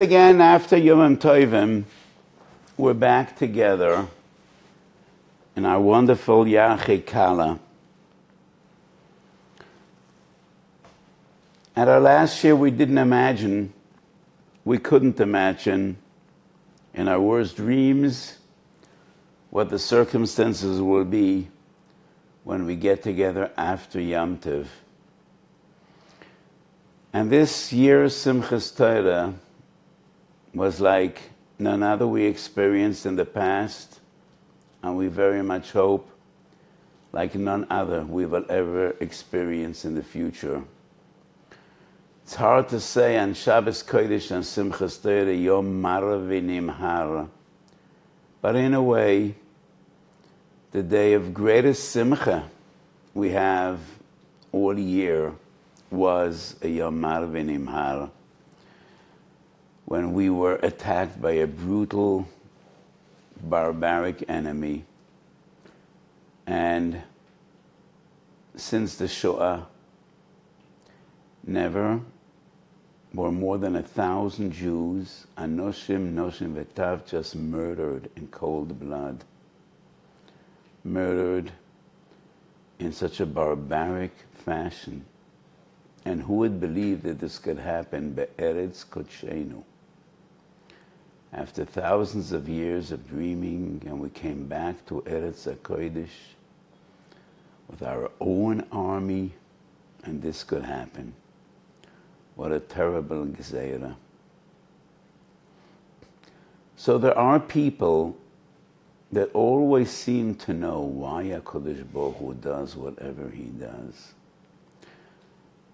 Again, after Yom Tovim, we're back together in our wonderful Yachi Kala. At our last year, we couldn't imagine in our worst dreams what the circumstances will be when we get together after Yom Tov. And this year's Simchas Torah was like none other we experienced in the past, and we very much hope like none other we will ever experience in the future. It's hard to say on Shabbos Kodesh and Simchas Torah, Yom Marav V'Nimhar, but in a way, the day of greatest simcha we have all year was a Yom Marav V'Nimhar, when we were attacked by a brutal, barbaric enemy. And since the Shoah, never were more than 1,000 Jews, Anoshim, Noshim, Vetav, just murdered in cold blood. Murdered in such a barbaric fashion. And who would believe that this could happen? Be'eretz Kodshenu. After thousands of years of dreaming, and we came back to Eretz HaKodesh with our own army, and this could happen. What a terrible Gezeira. So there are people that always seem to know why HaKadosh Baruch Hu does whatever he does.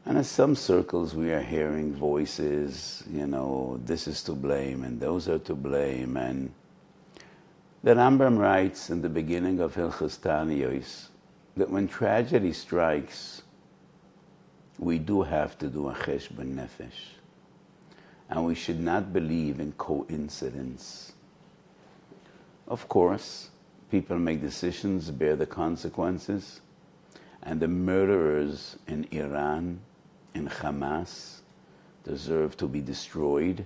And in some circles we are hearing voices, this is to blame and those are to blame. And the Rambam writes in the beginning of Hilchos Taniyos that when tragedy strikes, we do have to do a cheshbon nefesh. And we should not believe in coincidence. Of course, people make decisions, bear the consequences, and the murderers in Iran, in Hamas, deserve to be destroyed.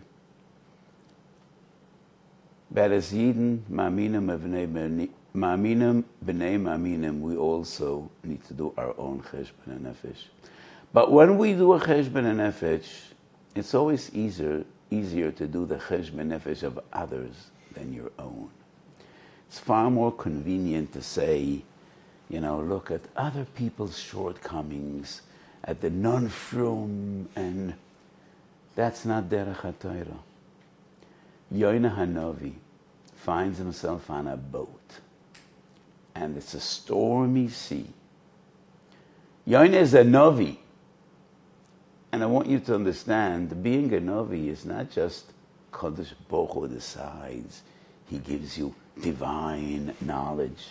But as Yidden, Ma'aminim b'nei Ma'aminim, we also need to do our own cheshbon nefesh. But when we do a cheshbon nefesh, it's always easier to do the cheshbon nefesh of others than your own. It's far more convenient to say, look at other people's shortcomings, at the non-frum, and that's not derech HaTorah. Yoina Hanavi finds himself on a boat, and it's a stormy sea. Yoina is a Novi, and I want you to understand, being a Novi is not just Kadosh Baruch Hu decides, he gives you divine knowledge.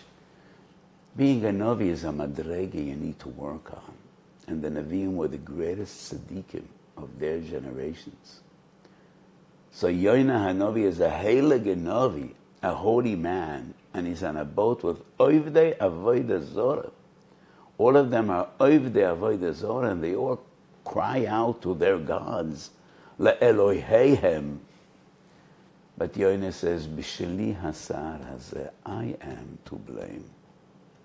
Being a Navi is a madrega you need to work on. And the Navim were the greatest tzaddikim of their generations. So Yoina Hanavi is a heilige Navi, a holy man, and he's on a boat with Oivdei Avodah Zorah. All of them are Oivdei Avodah Zorah, and they all cry out to their gods, LaEloheihem. But Yoina says, B'sheli hasar hazeh, I am to blame.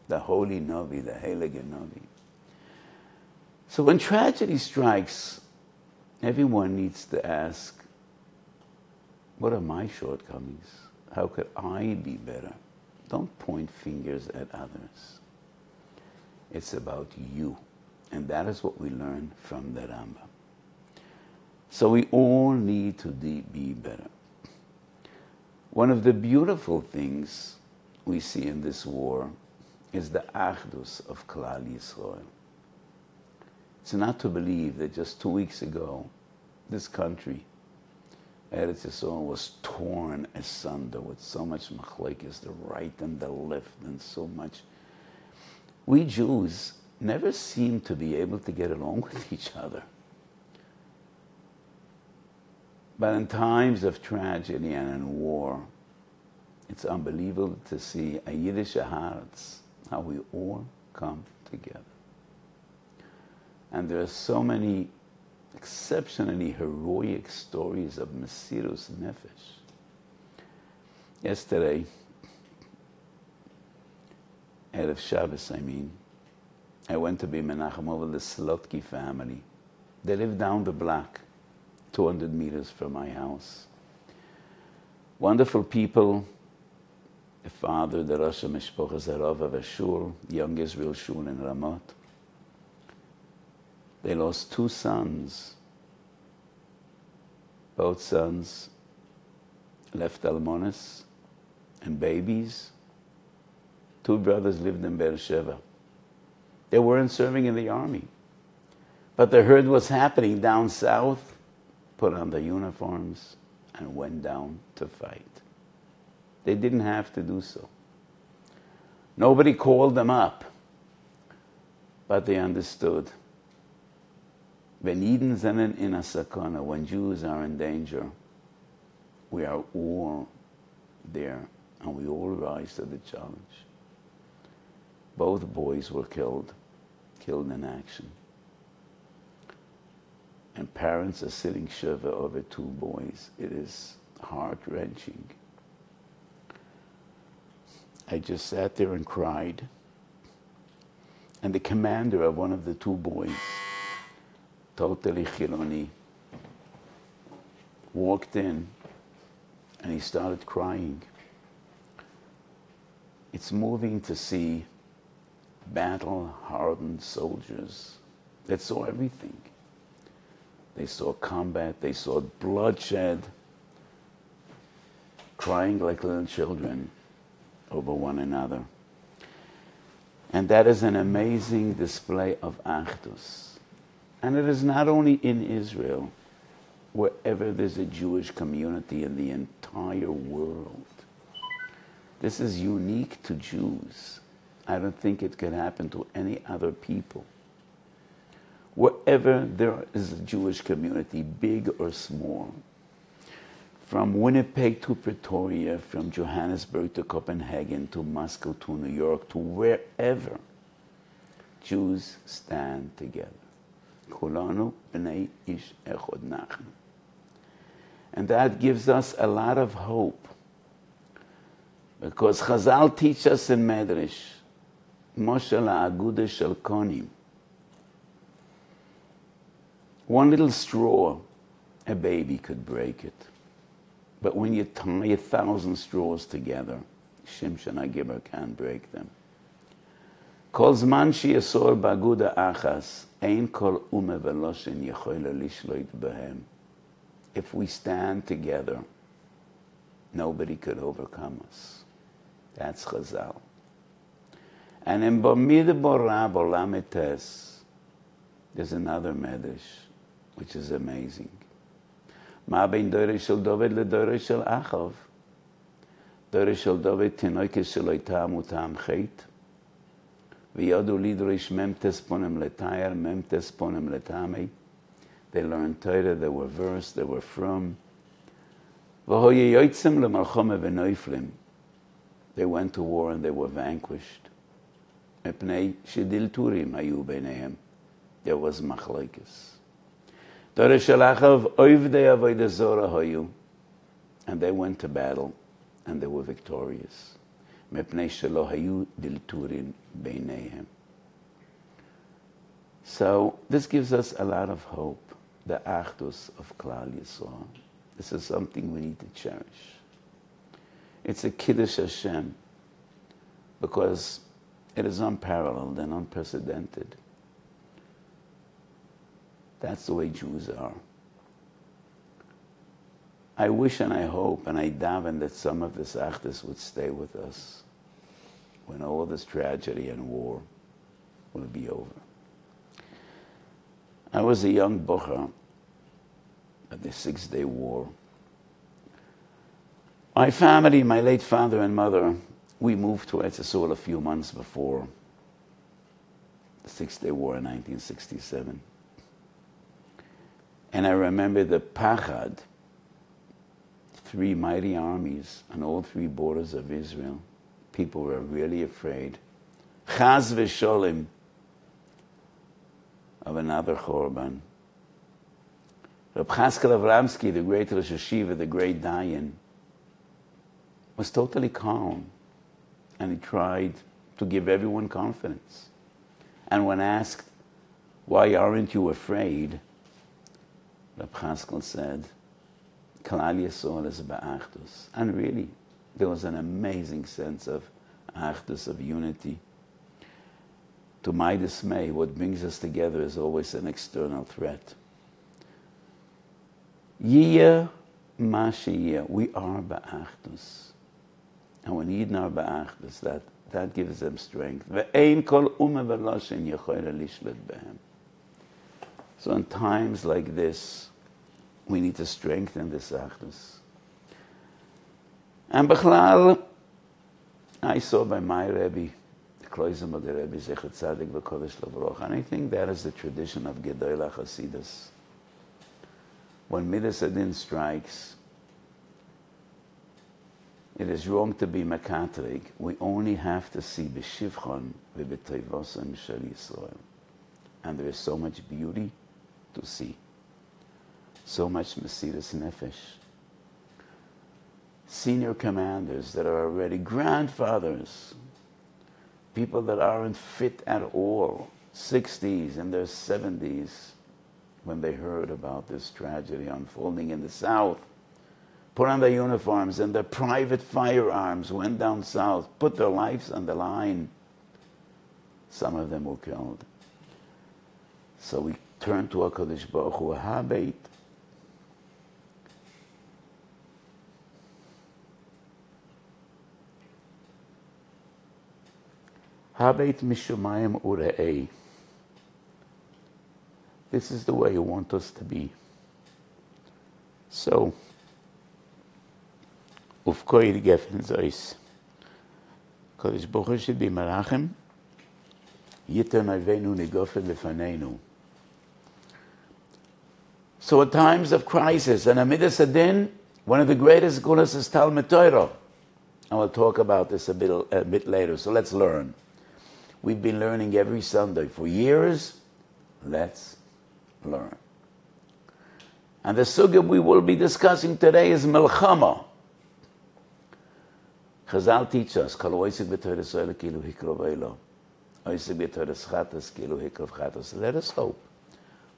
The holy Navi, the heilige Navi. So when tragedy strikes, everyone needs to ask, what are my shortcomings? How could I be better? Don't point fingers at others. It's about you. And that is what we learn from the Rambam. So we all need to be better. One of the beautiful things we see in this war is the achdus of Klal Yisrael. It's not to believe that just 2 weeks ago, this country, Eretz Yisrael, was torn asunder with so much machlekes, the right and the left, and so much. We Jews never seem to be able to get along with each other. But in times of tragedy and in war, it's unbelievable to see a Yiddish Haaretz, how we all come together. And there are so many exceptionally heroic stories of Mesirus Nefesh. Yesterday, Erev Shabbos, I went to be Menachem over the Slotki family. They live down the block, 200 meters from my house. Wonderful people. The father, the Rosh HaMishpochas Harav of a shul, young Israel shul in Ramot. They lost 2 sons. Both sons left almonas and babies. 2 brothers lived in Beersheba. They weren't serving in the army. But they heard what's happening down south, put on the uniforms, and went down to fight. They didn't have to do so. Nobody called them up. But they understood. When Yidden sind in a sakana, when Jews are in danger, we are all there, and we all rise to the challenge. Both boys were killed in action. And parents are sitting shiva over 2 boys. It is heart-wrenching. I just sat there and cried. And the commander of one of the 2 boys, totally Chiloni, walked in and he started crying. It's moving to see battle-hardened soldiers that saw everything. They saw combat, they saw bloodshed, crying like little children over one another. And that is an amazing display of Achdus. And it is not only in Israel, wherever there's a Jewish community in the entire world. This is unique to Jews. I don't think it could happen to any other people. Wherever there is a Jewish community, big or small, from Winnipeg to Pretoria, from Johannesburg to Copenhagen, to Moscow, to New York, to wherever, Jews stand together. Kulanu b'nei ish echad nachnu. And that gives us a lot of hope. Because Chazal teach us in Medrash, Moshe la'agudah shel konim. One little straw, a baby could break it. But when you tie 1,000 straws together, Shimshon HaGibber can't break them. Kol zman sheyasor ba'agudah achas, ein kol ume v'loshen yechola lishloit behem. If we stand together, nobody could overcome us. That's Chazal. And in Bamidbar Rab Olam Etes, there's another medrash, which is amazing. Ma bein dorei shel David le dorei shel Achav. Dorei shel David tinoike shel oitam utam chet. V'yadu lidroish memtes ponem letayar, memtes ponem letamei. They learned Torah, they were versed, they were from. V'hoye yoitzim lemalchome v'noiflim. They went to war and they were vanquished. Mepnei shedil turim hayu beinehem. There was machlokes. Dorei shel Achav oivdei avodah zorah hayu. And they went to battle and they were victorious. Mepnei shelo hayu dil turim beinehem. So this gives us a lot of hope. The Achdus of Klal Yisrael. This is something we need to cherish. It's a Kiddush Hashem because it is unparalleled and unprecedented. That's the way Jews are. I wish and I hope and I daven that some of this Achdus would stay with us when all this tragedy and war will be over. I was a young bocher at the 6-day war. My family, my late father and mother, we moved to Eretz Yisrael a few months before the 6-day war in 1967. And I remember the Pachad, 3 mighty armies on all 3 borders of Israel. People were really afraid. Chaz v'sholem, of another Chorban. Reb Chaskel Avramsky, the great Rosh Hashiva, the great Dayan, was totally calm. And he tried to give everyone confidence. And when asked, why aren't you afraid? Reb Chaskel said, Klal Yisrael is ba'achdus. And really, there was an amazing sense of achdus, of unity. To my dismay, what brings us together is always an external threat. Yiyah ma sheyiyah, we are ba'achdus. And when Yidden are ba'achdus, that gives them strength. Ve'ein kol umma v'loshen yechola lishlet behem. So in times like this, we need to strengthen this achdus. And Bechlal, I saw by my Rebbe, the Kloizem of the Rebbe, Zecher Tzadik v'Kodesh Lavroch, and I think that is the tradition of Gedolah Chasidus. When Midas Adin strikes, it is wrong to be makatrig. We only have to see b'shivchon v'b'toivosem shel Yisrael. And there is so much beauty to see. So much Mesiras Nefesh. Senior commanders that are already grandfathers, people that aren't fit at all, 60s and their 70s, when they heard about this tragedy unfolding in the South, put on their uniforms and their private firearms, went down south, put their lives on the line. Some of them were killed. So we turned to HaKadosh Baruch Hu, Habeit. Habeit mishumayim ure'ei. This is the way you want us to be. So, ufkoid gefen zois. Kodesh Baruch Hu should be marachem. Yitem avenu nigofen lefaneinu. So at times of crisis, and Amidas Adin, one of the greatest gunas is Talmud Torah. I will talk about this a bit later, so let's learn. We've been learning every Sunday for years. Let's learn. And the sugya we will be discussing today is Melchama. Chazal teach us, Kol oisik b'Torah so'el kilu hikrov eilo. Oisik b'Torah schatas kilu hikrov chatas. Let us hope.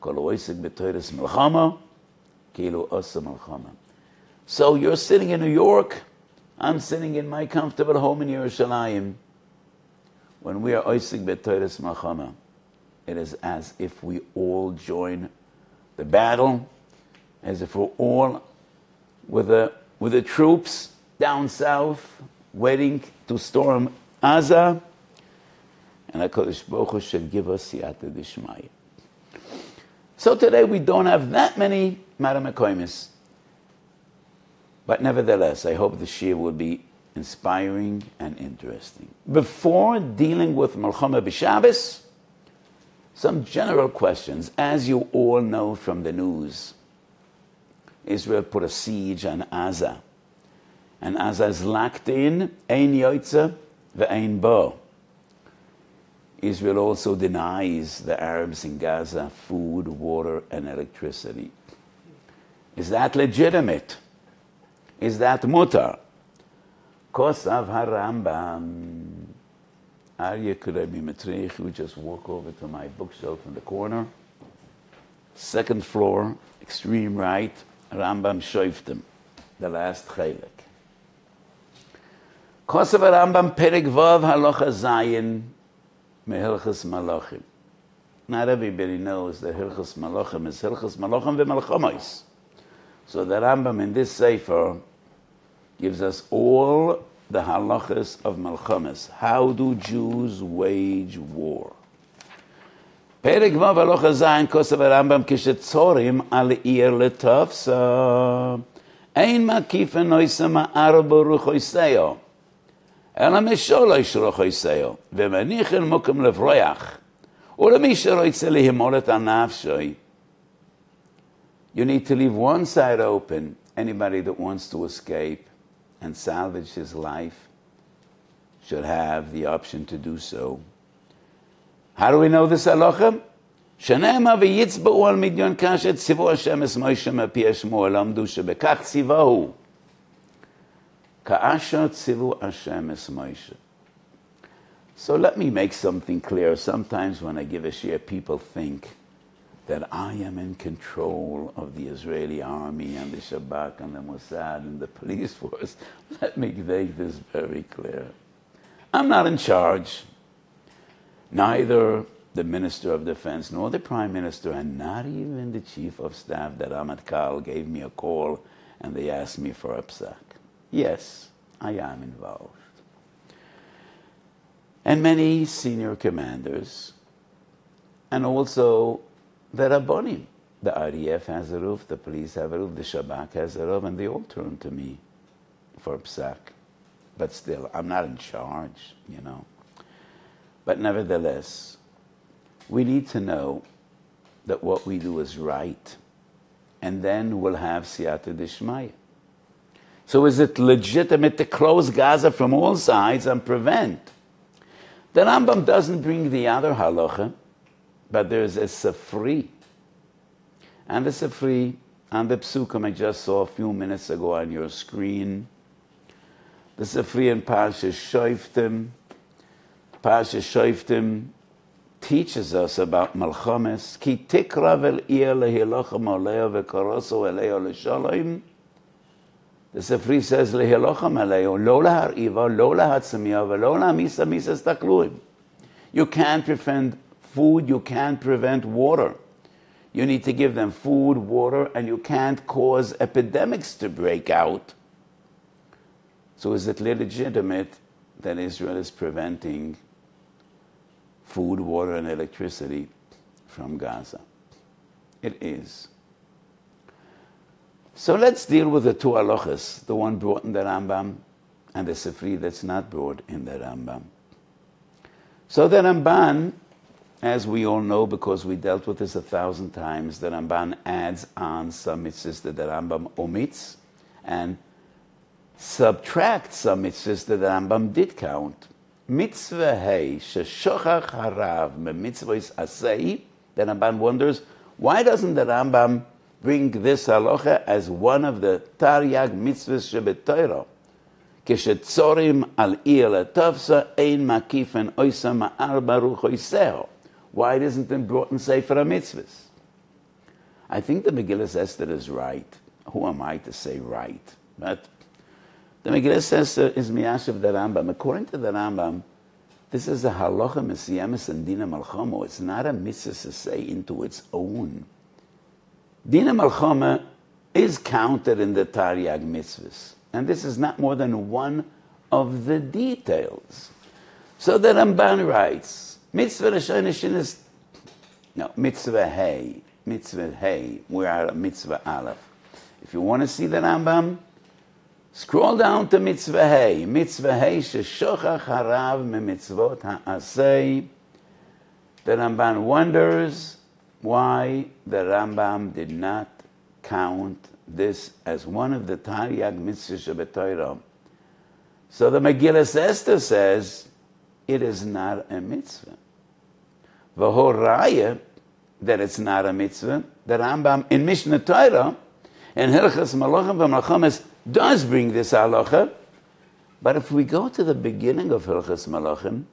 Kol oisik b'Torah Melchama kilu osa Melchama. So you're sitting in New York. I'm sitting in my comfortable home in Yerushalayim. When we are oisik b'Torah Melchama, it is as if we all join the battle, as if we're all with the troops down south, waiting to storm Gaza, and HaKadosh Baruch Hu should give us siyata d'shmaya. So today we don't have that many Maramekoimis, but nevertheless, I hope the Shir will be inspiring and interesting. Before dealing with Melchama b'Shabbos, some general questions. As you all know from the news, Israel put a siege on Gaza. And Gaza is locked in, ein yoitza ve'ein bo. Israel also denies the Arabs in Gaza food, water, and electricity. Is that legitimate? Is that mutar? Kosav harambam. Arya Kurebi Matrich, we just walk over to my bookshelf in the corner. Second floor, extreme right, Rambam Shoiftim, the last chaylik. Kosav Rambam Perek Vav Halacha Zayin Mehilchas Malachim. Not everybody knows that Hilchas Malachim is Hilchas Malachim v'Malchamos. So the Rambam in this sefer gives us all the halachas of Malchamas. How do Jews wage war? Perek Vav Halacha Zayin Kosav Rambam Kishetzorim Al Ir Letavsa Ein Makifen Noisa Ma'ar Baruch Oiseo אלא משולש רוחויסאו, ומניחן מוקם לברויח, ולמי שרוצה להימול את הנפשוי. You need to leave one side open. Anybody that wants to escape and salvage his life should have the option to do so. How do we know this halacha? שנאמר ויצבעו על מדיין קשת ציוו השם את מוישה מפי שמו למדו שבכך ציווהו כאשר ציוו השם את מוישה. So let me make something clear. Sometimes when I give a shir, people think that I am in control of the Israeli army and the Shabak and the Mossad and the police force. Let me make this very clear. I'm not in charge. Neither the Minister of Defense nor the Prime Minister and not even the Chief of Staff, that Ramatkal, gave me a call and they asked me for a psak. Yes, I am involved. And many senior commanders, and also the Rabbonim. The RDF has a roof, the police have a roof, the Shabak has a roof, and they all turn to me for psak. But still, I'm not in charge, you know. But nevertheless, we need to know that what we do is right, and then we'll have siyata d'shmaya. So is it legitimate to close Gaza from all sides and prevent? The Rambam doesn't bring the other halacha, but there's a safri. And the safri, and the psukim I just saw a few minutes ago on your screen, the safri in Parshas Shoftim teaches us about Malchames. Ki tikra vel ir lehilochem aleo v'koroso eleo l'shalom. The Sifri says, Lehilochem aleo, lo lahariva, lo lahatzamiya, v'lo lahamisa misas takluim. You can't prevent food, you can't prevent water. You need to give them food, water, and you can't cause epidemics to break out. So is it legitimate that Israel is preventing food, water, and electricity from Gaza? It is. So let's deal with the two halachas, the one brought in the Rambam and the Sifri that's not brought in the Rambam. So the Ramban, as we all know because we dealt with this 1,000 times, the Ramban adds on some mitzvahs that the Rambam omits and subtracts some mitzvahs that the Rambam did count. Mitzvah hey sheshochach harav me mitzvahs asei. The Ramban wonders, why doesn't the Rambam bring this halacha as one of the Taryag mitzvahs shebetoiro? Keshetzorim al ir letavsa ein makifen oisa ma'ar baruch oiseo. Why isn't it brought in Sefer HaMitzvahs? I think the Megillah Esther is right. Who am I to say right? But the Megillah Esther is miyashiv the Rambam. According to the Rambam, this is a halacha mesiyemes and dina malchama. It's not a mitzvah to say into its own. Dina malchama is counted in the Taryag mitzvahs. And this is not more than one of the details. So the Ramban writes, mitzvah Rishon is, no, mitzvah hey. We are at mitzvah aleph. If you want to see the Rambam, scroll down to mitzvah hey. Mitzvah hey sheshochach harav me mitzvot ha'asei. The Ramban wonders why the Rambam did not count this as one of the Taryag mitzvahs shebetoiro. So the Megillah Esther says it is not a mitzvah. V'horaya, that it's not a mitzvah, the Rambam in Mishnah Torah, in Hilchas Malachim v'Malchames, does bring this halacha. But if we go to the beginning of Hilchas Malachim,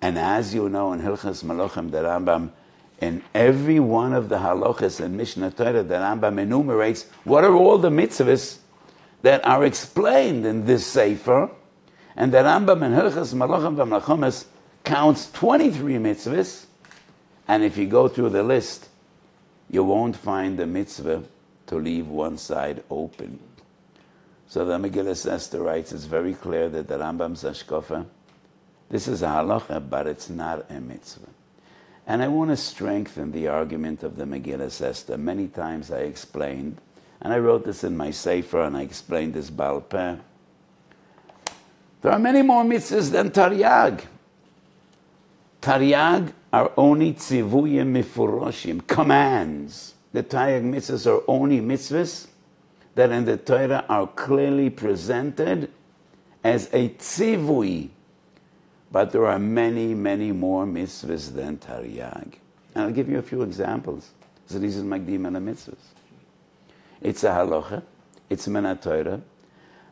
and as you know in Hilchas Malachim, the Rambam, in every one of the halachas in Mishnah Torah, the Rambam enumerates what are all the mitzvahs that are explained in this sefer, and the Rambam in Hilchas Malachim v'Malchames counts 23 mitzvahs, and if you go through the list, you won't find the mitzvah to leave one side open. So the Megillah Esther writes, it's very clear that the Rambam's hashkafa, this is a halacha, but it's not a mitzvah. And I want to strengthen the argument of the Megillah Esther. Many times I explained, and I wrote this in my sefer, and I explained this Baal Peh. There are many more mitzvahs than Taryag. Taryag are only tzivuyim mifuroshim, commands. The Taryag mitzvahs are only mitzvahs that in the Torah are clearly presented as a tzivui. But there are many, many more mitzvahs than Taryag. And I'll give you a few examples. So these are Magdim and the mitzvahs. It's a halacha, it's min Torah,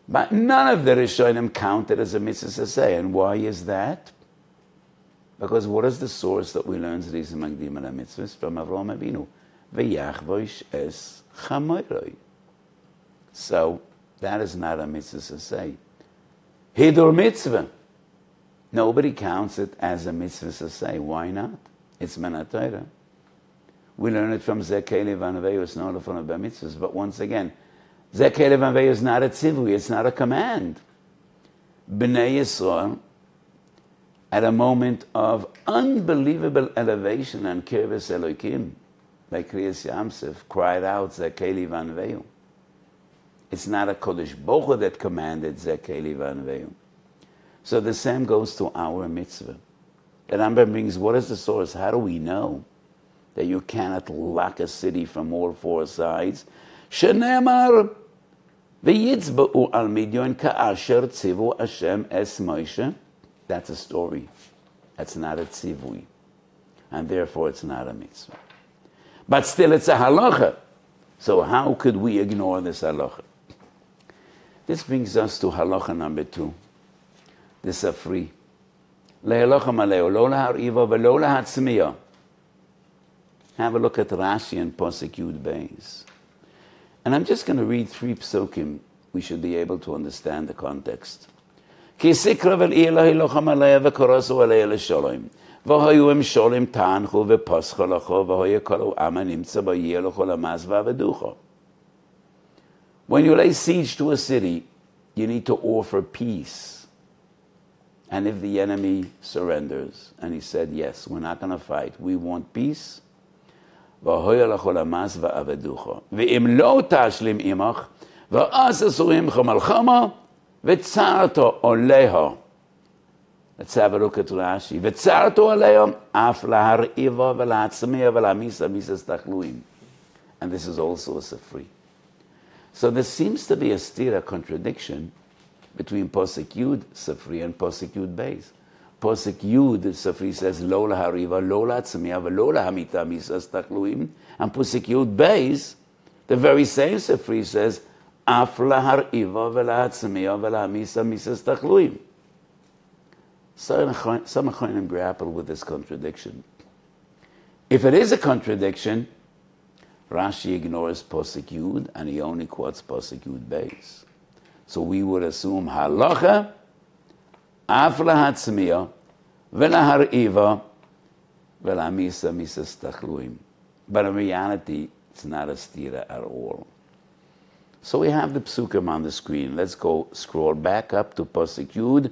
but none of the Rishonim counted as a mitzvah say. And why is that? Because what is the source that we learn these Magdim and the mitzvahs? From Avraham Avinu. V'yachvosh es chamoiroi. So that is not a mitzvah say. Hidur mitzvah. Nobody counts it as a mitzvah say. Why not? It's min Torah. We learn it from Zekele Vanveyu, it's not from the mitzvahs. But once again, Zekele Vanveyu is not a tzivui, it's not a command. Bnei Yisrael, at a moment of unbelievable elevation and kirvus Elokim, like Kriyas Yamsef, cried out Zekele Vanveyu. It's not a Kodesh Baruch Hu that commanded Zekele Vanveyu. So the same goes to our mitzvah. The Rambam brings, what is the source? How do we know that you cannot lock a city from all four sides? Shenemar v'yitzba'u al midyon ka'asher tzivu Hashem es Moshe. That's a story. That's not a tzivui. And therefore it's not a mitzvah. But still it's a halacha. So how could we ignore this halacha? This brings us to halacha number 2. The Safri. Le'elocha maleo, lo lahariva v'lo lahatzmiya. Have a look at Rashi and Posek Yud Beis. And I'm just going to read 3 psukim. We should be able to understand the context. Ki sikra v'l ilahi locham alea v'korosu alea l'sholem. V'hoyu em sholem tanchu v'poscha lacho v'hoyu kolu ama nimtza b'yeh locho lamaz v'aveducho. When you lay siege to a city, you need to offer peace. And if the enemy surrenders, and he said, yes, we're not going to fight, we want peace, v'hoyu locho lamaz v'aveducho. V'im lo tashlim imach, v'as asu imcha malchama, v'tzarto oleho. Let's have a look at Rashi. V'tzarto oleho, af lahariva v'latzmiya v'lamisa misas tachluim. And this is also a Safri. So there seems to be a stira contradiction between Posek Yud Safri and Posek Yud Beis. Posek Yud Safri says lo lahariva, lo latzmiya, v'lo lahamita misas tachluim. And Posek Yud Beis, the very same Safri says af lahariva v'latzmiya v'lahamisa misas tachluim. Some Achronim grapple with this contradiction. If it is a contradiction, Rashi ignores Posek Yud and he only quotes Posek Yud Beis. So we would assume halacha, af lahatzmiya, v'lahariva, v'lamisa misas tachluim. But in reality, it's not a stira at all. So we have the psukim on the screen. Let's go scroll back up to Posek Yud,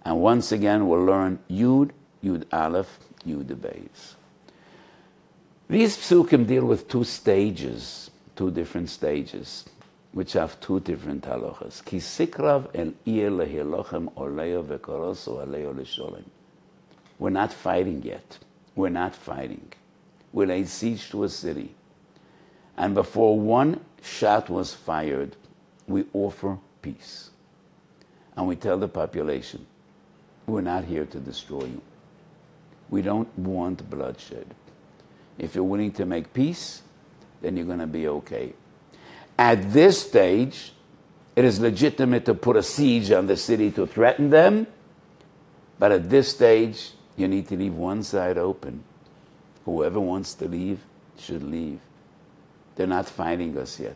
and once again we'll learn Yud, Yud Aleph, Yud Beis. These psukim deal with 2 stages, 2 different stages, which have 2 different halachas. Ki sikrav el ir lehilochem oleo v'koroso oleo l'sholem. We're not fighting yet. We're not fighting. We laid siege to a city. And before one shot was fired, we offer peace. And we tell the population, we're not here to destroy you. We don't want bloodshed. If you're willing to make peace, then you're going to be okay. At this stage, it is legitimate to put a siege on the city to threaten them, but at this stage, you need to leave one side open. Whoever wants to leave should leave. They're not fighting us yet.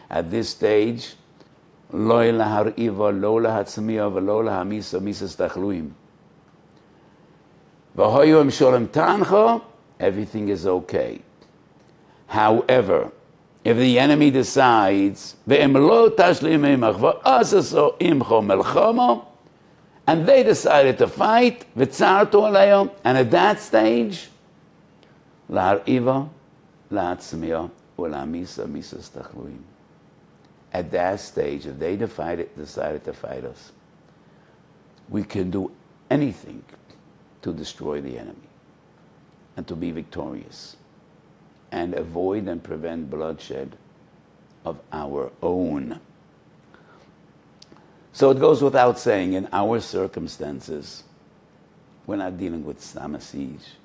At this stage, lo lahariva, lo lahatzmiya, v'lo lahamisa misas tachluim. V'hoyu em sholem tancho, everything is okay. However, if the enemy decides, and they decided to fight, and at that stage, at that stage, if they decided to fight us, we can do anything to destroy the enemy and to be victorious and avoid and prevent bloodshed of our own. So it goes without saying, in our circumstances, we're not dealing with Sama siege.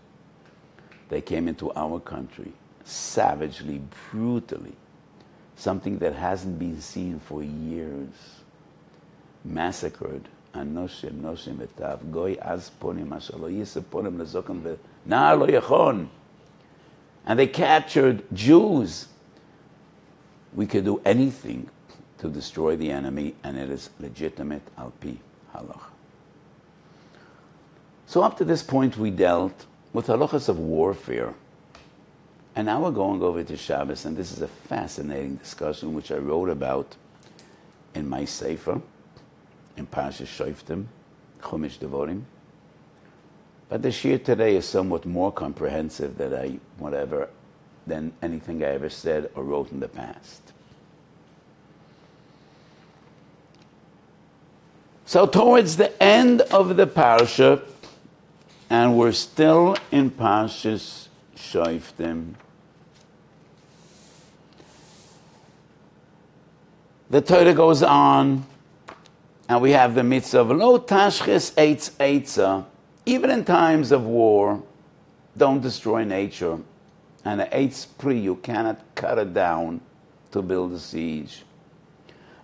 They came into our country savagely, brutally, something that hasn't been seen for years. Massacred. Anoshim, noshim etav, goy az ponim, asher lo yiseh ponim lezokan ve'na'ar lo yachon. And they captured Jews. We could do anything to destroy the enemy, and it is legitimate al pi halacha. So up to this point, we dealt with halachas of warfare. And now we're going over to Shabbos, and this is a fascinating discussion which I wrote about in my sefer, in Parshas Shoftim, Chumash Devorim. But the shir today is somewhat more comprehensive than anything I ever said or wrote in the past. So towards the end of the parsha, and we're still in Parshas Shoftim, the Torah goes on, and we have the mitzvah of lo tashchis eitz eitza. Even in times of war, don't destroy nature. And an eitz pri, you cannot cut it down to build a siege.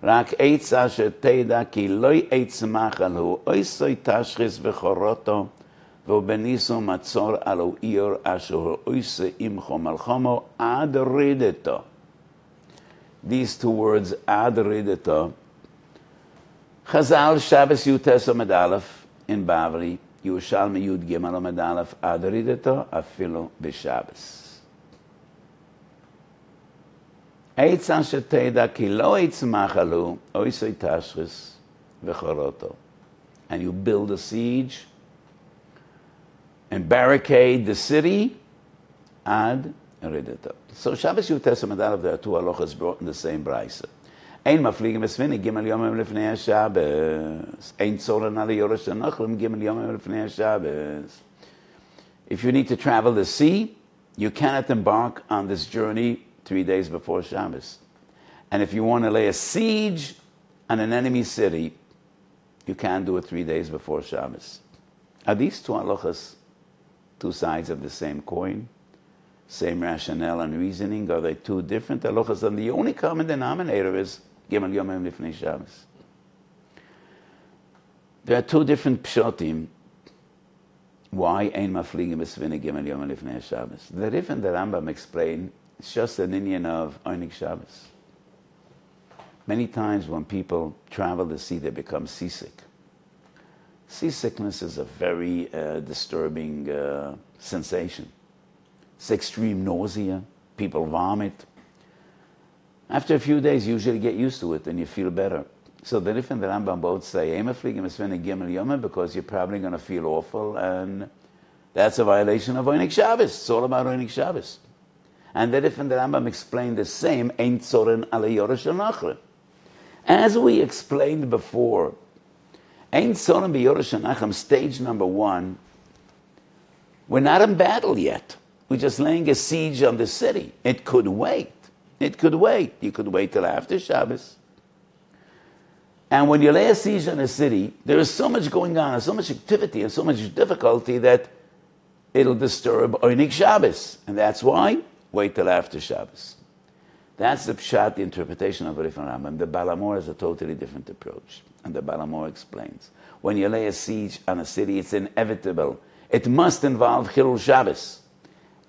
Rak eitz asher teida ki loy eitz machal hu oisoi tashchis v'choroto v'beniso matzor alo ir asher oise imcho malchomo ad rideto. These two words, ad rideto, Chazal Shabbos Yutes Amud Aleph in Bavli, Yerushalmi Yud Gimel Amud Aleph, ad rideto afilu b'Shabbos. Eitz asher teida ki lo eitz machalu oisoi tashchis v'choroto. And you build a siege and barricade the city ad rideto. So Shabbos Yutes Amud Aleph, there are two halachas brought in the same brayso. Ein mafligim besvinig gimel yomim lefnei Shabbos. Ein tzoren al yorosh hanachlim gimel yomim lefnei Shabbos. If you need to travel the sea, you cannot embark on this journey 3 days before Shabbos. And if you want to lay a siege on an enemy city, you can't do it 3 days before Shabbos. Are these two halachas two sides of the same coin? Same rationale and reasoning? Are they two different halachas? And the only common denominator is Gimel Yomim Lifnei Shabbos. There are two different pshatim. Why Ein Mafligim Besvini Gimel Yomim Lifnei Shabbos? The Rif and the Rambam explain it's just an Indian of Einig Shabbos. Many times when people travel to sea, they become seasick. Seasickness is a very disturbing sensation. It's extreme nausea. People vomit. After a few days, you usually get used to it and you feel better. So the Rif and the Rambam both say, because you're probably going to feel awful, and that's a violation of Einig Shabbos. It's all about Einig Shabbos. And the Rif and the Rambam explain the same, Ein Tzoren Alei Yorosh Hanachrim. As we explained before, Ein Tzoren B'Yorosh Hanachrim, stage number 1, we're not in battle yet. We're just laying a siege on the city. It could wait. It could wait. You could wait till after Shabbos. And when you lay a siege on a city, there is so much going on, and so much activity, and so much difficulty that it'll disturb Einig Shabbos. And that's why, wait till after Shabbos. That's the pshat, the interpretation of Rif and Rambam. The Balamor has a totally different approach. And the Balamor explains, when you lay a siege on a city, it's inevitable. It must involve Chilul Shabbos.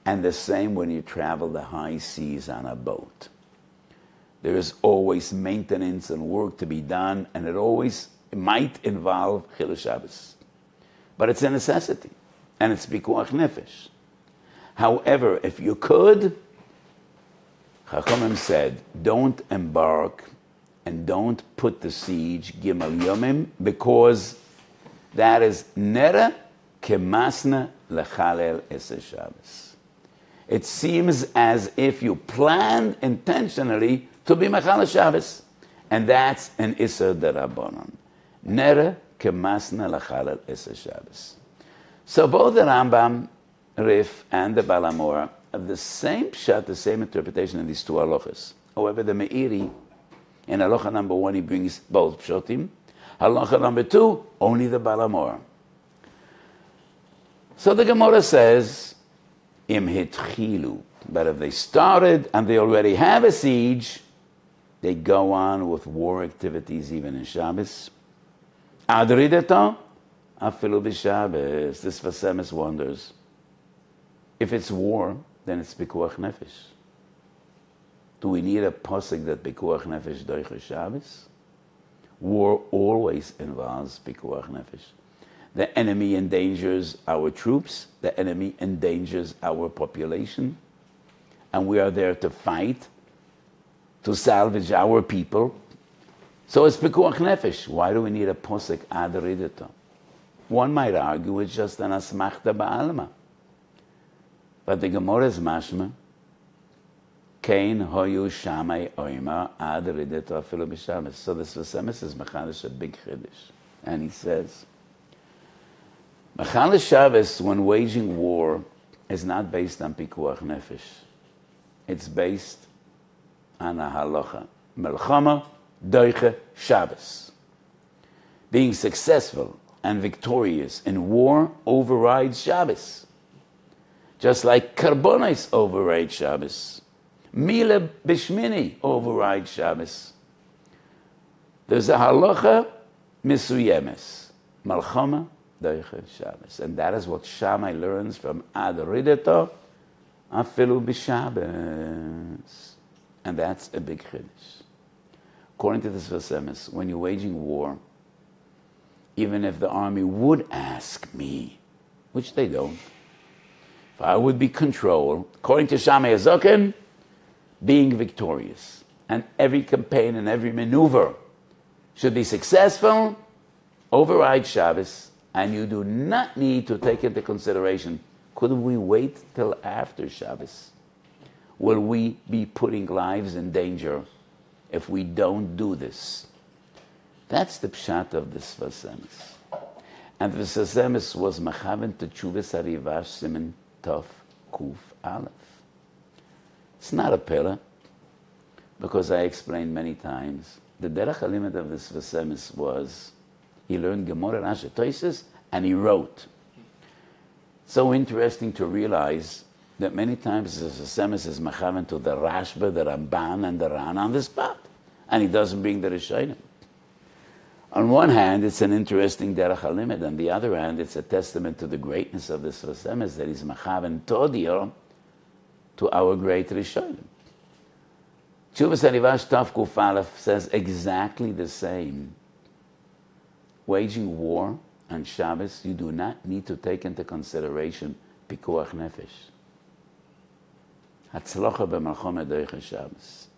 And the same when you travel the high seas on a boat. There is always maintenance and work to be done, and it might involve Chilul Shabbos. But it's a necessity, and it's pikuach nefesh. However, if you could, Chachamim said, don't embark and don't put the siege Gimel Yomim, because that is nera kemasna lechalel eser Shabbos. It seems as if you planned intentionally to be Mechal Shabbos. And that's an Isser Derabanan. Nere kemasna lachalel Isser Shabbos. So both the Rambam, Rif, and the Balamor have the same pshat, the same interpretation in these two halachas. However, the Meiri, in halacha number 1, he brings both pshatim. Halacha number 2, only the Balamor. So the Gemara says, im hitchilu. But if they started and they already have a siege, they go on with war activities even in Shabbos. Adrideto, afilu b'Shabbos. This Vasemis wonders. If it's war, then it's pikuach nefesh. Do we need a posik that pikuach nefesh doicha Shabbos? War always involves pikuach nefesh. The enemy endangers our troops. The enemy endangers our population. And we are there to fight, to salvage our people. So it's pikuach nefesh. Why do we need a posik adrideto? One might argue it's just an asmachta ba'alma. But the Gemara is mashma, Kain hoyu shamay oima adrideto afilu b'Shabbos. So this Vasemis is machalish a big chiddush. And he says, machalish Shabbos, when waging war, is not based on pikuach nefesh. It's based on a halacha. Melchama doiche Shabbos. Being successful and victorious in war overrides Shabbos. Just like karbonis override Shabbos. Mila bishmini overrides Shabbos. There's a halacha misuyemes. Melchama doiche Shabbos. And that is what Shammai learns from adrideto afilu b'Shabbos. And that's a big chiddush. According to this Vasemis, when you're waging war, even if the army would ask me, which they don't, if I would be controlled, according to Shammai Azokin, being victorious, and every campaign and every maneuver should be successful, override Shabbos, and you do not need to take into consideration, could we wait till after Shabbos? Will we be putting lives in danger if we don't do this? That's the pshat of this Vasemis. And the Vasemis was machaven to Chuvas Arivash Simen Tov Kuf Aleph. It's not a pillar, because I explained many times, the derech halimit of this Vasemis was, he learned Gemara Rashi Toises, and he wrote. So interesting to realize that many times the Vasemis is machaven to the Rashba, the Ramban, and the Ran on the spot, and he doesn't bring the Rishonim. On one hand, it's an interesting derech halimit. On the other hand, it's a testament to the greatness of this Vasemis that he's machaven todio to our great Rishonim. Chuvas Arivash Tav Kuf Aleph says exactly the same. Waging war on Shabbos, you do not need to take into consideration pikuach nefesh. Hatzlocha b'malchama doicha Shabbos.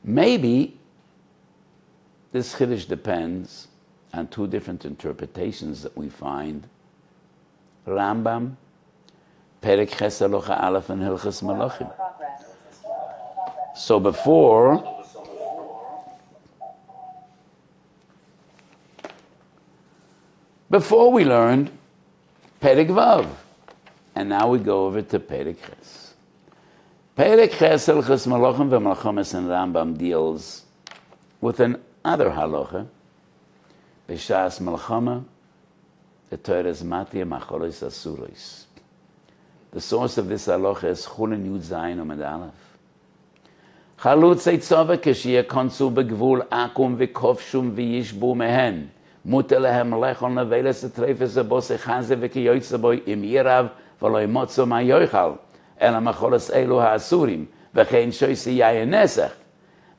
Maybe this chiddush depends on two different interpretations that we find. Rambam, Perek Ches Halacha Aleph and Hilchos Malachim. So before we learned Perek Vav, and now we go over to Perek Ches. Perek Ches Hilchos Malachim v'Malchamas and Rambam deals with an other halacha, b'shas malchama, the Torah is matya macholos asuros. The source of this halacha is Chulin Yud Zayin Amud Aleph. Chalutzei tzava k'shiyeh konsu begvul akum v'kovshum v'yishbu mehen. Muter lehem lechol neveles etrefes ebos echaze v'kiyoytze boi im yirav v'lo imotzo ma yoichal ela macholos elu ha'asurim v'chein shoysi yayin nesach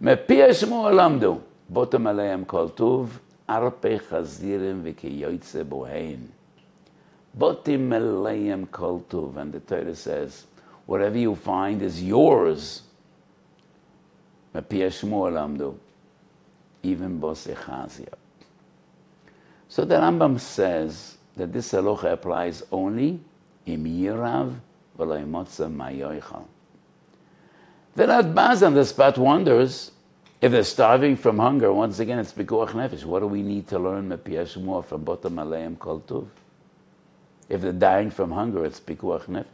mepia shmu alamdu Botam aleim kol tuv, arpe chazirim v'kiyoytze bohein. Botim aleim kol tuv. And the Torah says, whatever you find is yours. Mepia shmu alamdu, even bos echazia. So the Rambam says that this halacha applies only im yirav v'lo imotza ma yoichal. The Radbaz on the spot wonders, if they're starving from hunger, once again, it's pikuach nefesh. What do we need to learn mepia shmua from botam aleim kol tuv? If they're dying from hunger, it's pikuach nefesh.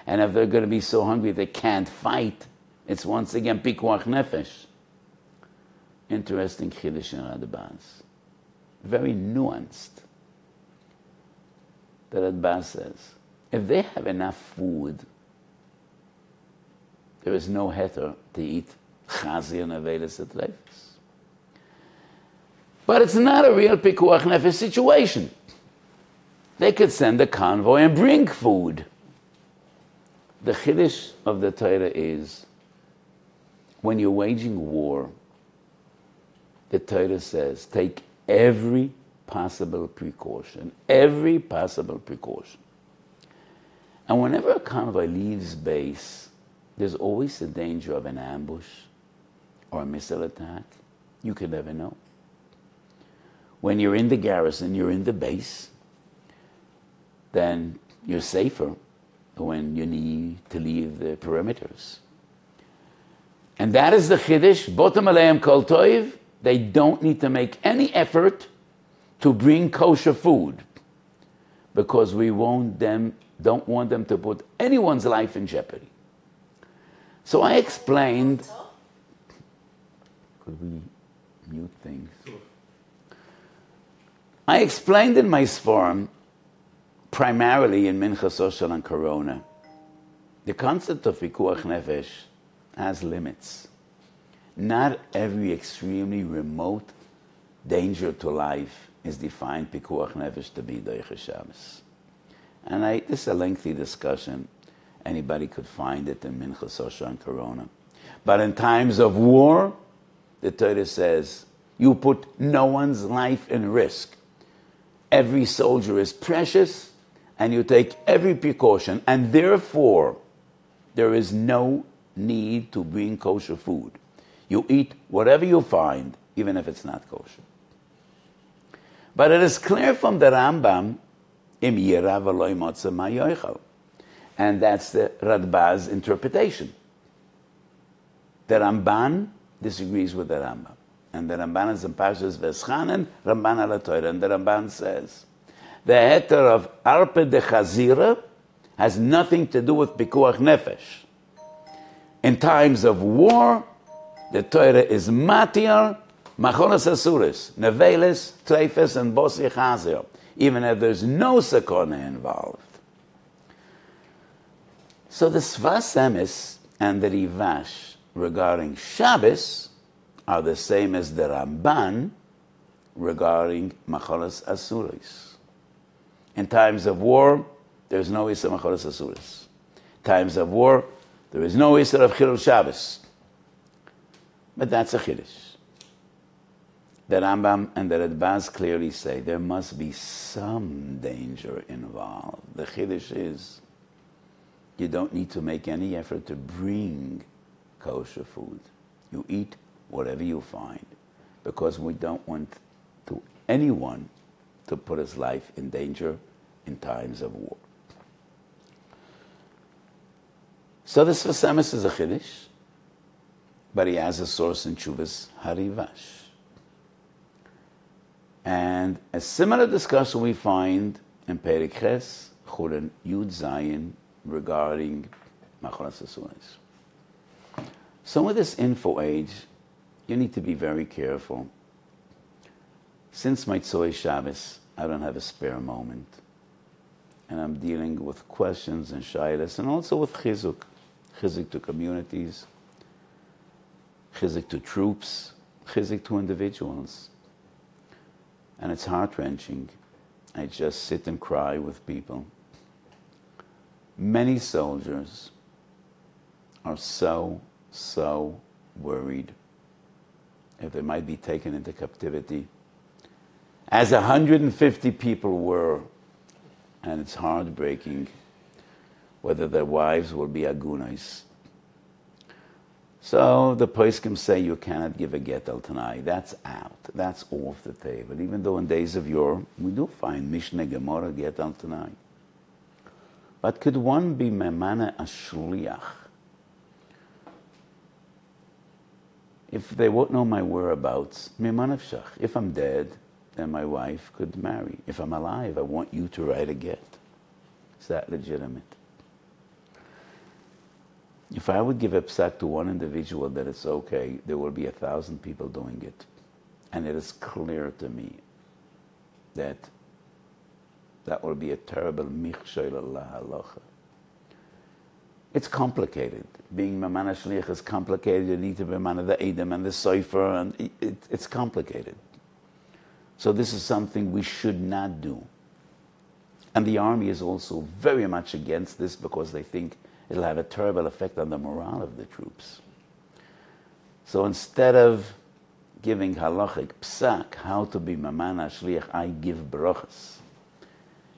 And if they're going to be so hungry they can't fight, it's once again pikuach nefesh. Interesting chiddush in Radbaz. Very nuanced. The Radbaz says, if they have enough food, there is no heter to eat chazi and avelis atreifis. But it's not a real pikuach nefesh situation. They could send a convoy and bring food. The chiddush of the Torah is, when you're waging war, the Torah says, take every possible precaution. Every possible precaution. And whenever a convoy leaves base, there's always the danger of an ambush or a missile attack. You can never know. When you're in the garrison, you're in the base, then you're safer when you need to leave the perimeters. And that is the chiddush, botam aleim kol toiv. They don't need to make any effort to bring kosher food, because we don't want them to put anyone's life in jeopardy. So I explained, could we mute things? I explained in my sforum, primarily in Minchas Oshel and Corona, the concept of pikuach nefesh has limits. Not every extremely remote danger to life is defined pikuach nefesh to be doiche Shabbos. And this is a lengthy discussion. Anybody could find it in Minchas Oshel and Corona. But in times of war, the Torah says, you put no one's life in risk. Every soldier is precious, and you take every precaution, and therefore, there is no need to bring kosher food. You eat whatever you find, even if it's not kosher. But it is clear from the Rambam, im yira v'lo yimotza ma yochel. And that's the Radbaz's interpretation. The Ramban disagrees with the Rambam. And the Ramban is in Parshas Veschanan, Ramban ala Torah. And the Ramban says, the heter of arpe de chazira has nothing to do with pikuach nefesh. In times of war, the Torah is matir, machonas asuris, nevelis, treifes, and bosi chazir, even if there's no sakona involved. So the Sfas Emes and the Rivash regarding Shabbos are the same as the Ramban regarding machonas asuris. In times of war, there's no Isser machonas asuris. Times of war, there is no Isser of Chilul Shabbos. But that's a chiddush. The Rambam and the Radbaz clearly say there must be some danger involved. The chiddush is you don't need to make any effort to bring kosher food. You eat whatever you find, because we don't want anyone to put his life in danger in times of war. So this Sfas Emes is a chiddush, but he has a source in Chuvas Harivash. And a similar discussion we find in Perek Ches, Chulen Yud Zayin, regarding machonas asuris. So with this info age, you need to be very careful. Since Motzei Shabbos, I don't have a spare moment. And I'm dealing with questions and shaylas, and also with chizuk. Chizuk to communities, chizuk to troops, chizuk to individuals. And it's heart-wrenching. I just sit and cry with people. Many soldiers are so worried if they might be taken into captivity, as 150 people were, and it's heartbreaking whether their wives will be agunais. So the poskim say you cannot give a get al tanai. That's out. That's off the table. Even though in days of yore, we do find Mishnah Gemara get al tanai. But could one be memana a shliach? If they won't know my whereabouts, mimanavshach. If I'm dead, then my wife could marry. If I'm alive, I want you to write a get. Is that legitimate? If I would give a psak to one individual that it's okay, there will be 1,000 people doing it. And it is clear to me that That will be a terrible michshel halacha. It's complicated. Being mamana shliach is complicated. You need to be mamana the edom and the sofer, and it's complicated. So this is something we should not do. And the army is also very much against this because they think it'll have a terrible effect on the morale of the troops. So instead of giving halachic psak, how to be mamana shliach, I give brachas.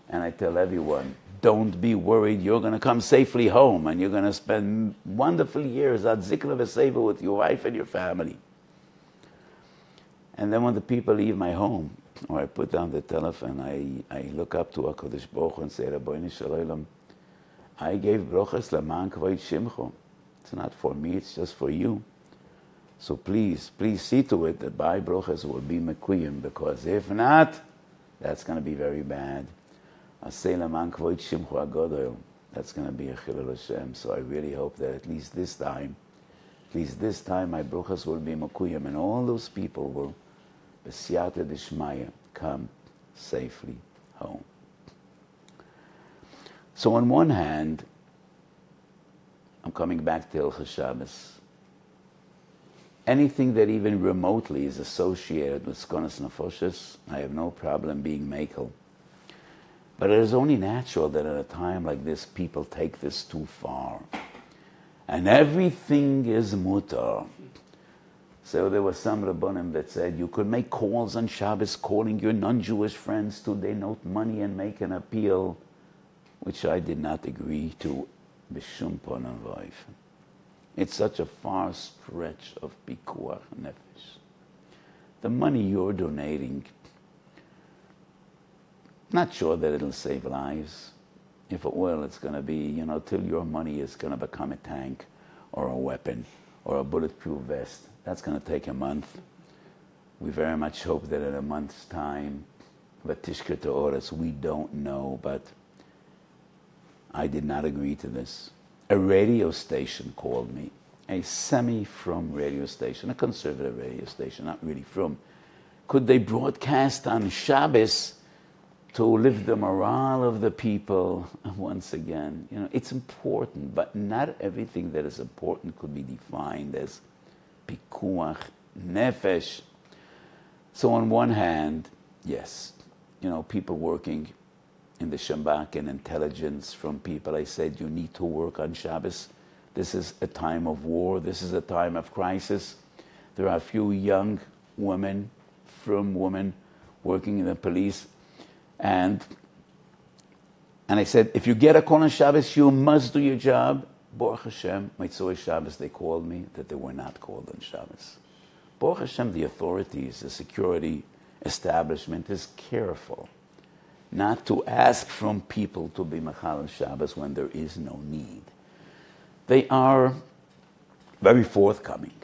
And I tell everyone, don't be worried, you're going to come safely home and you're going to spend wonderful years at zikra v'seva with your wife and your family. And then when the people leave my home, or I put down the telephone, I look up to HaKadosh Baruch Hu and say, Rabbeinu Shalom, I gave brachas leman kvod shimcho. It's not for me, it's just for you. So please see to it that my brachas will be mekuyim, because if not, that's going to be very bad. I say leman kvod shimcho agadol. That's going to be a chilul Hashem. So I really hope that at least this time, my brachas will be mekuyim, and all those people will b'siyata d'shmaya come safely home. So on one hand, I'm coming back to Hilchos Shabbos. Anything that even remotely is associated with skonas nefoshes, I have no problem being makel. But it is only natural that at a time like this, people take this too far. And everything is mutar. So there were some Rabbanim that said you could make calls on Shabbos, calling your non-Jewish friends to denote money and make an appeal, which I did not agree to. B'shum ponim v'oif. It's such a far stretch of pikuach nefesh. The money you're donating, not sure that it'll save lives. If it will, it's going to be, till your money is going to become a tank or a weapon or a bulletproof vest. That's going to take a month. We very much hope that in a month's time, v'tishker ta'oras, we don't know, but I did not agree to this. A radio station called me, a semi-frum radio station, a conservative radio station, not really frum. Could they broadcast on Shabbos to lift the morale of the people? And once again, it's important, but not everything that is important could be defined as pikuach nefesh. So on one hand, yes, people working in the Shambak and intelligence from people, I said, you need to work on Shabbos. This is a time of war. This is a time of crisis. There are a few young women, from women, working in the police. And I said, if you get a call on Shabbos, you must do your job. Baruch Hashem, Mitzvah Shabbos, they called me that they were not called on Shabbos. Baruch Hashem, the authorities, the security establishment is careful not to ask from people to be machal on Shabbos when there is no need. They are very forthcoming.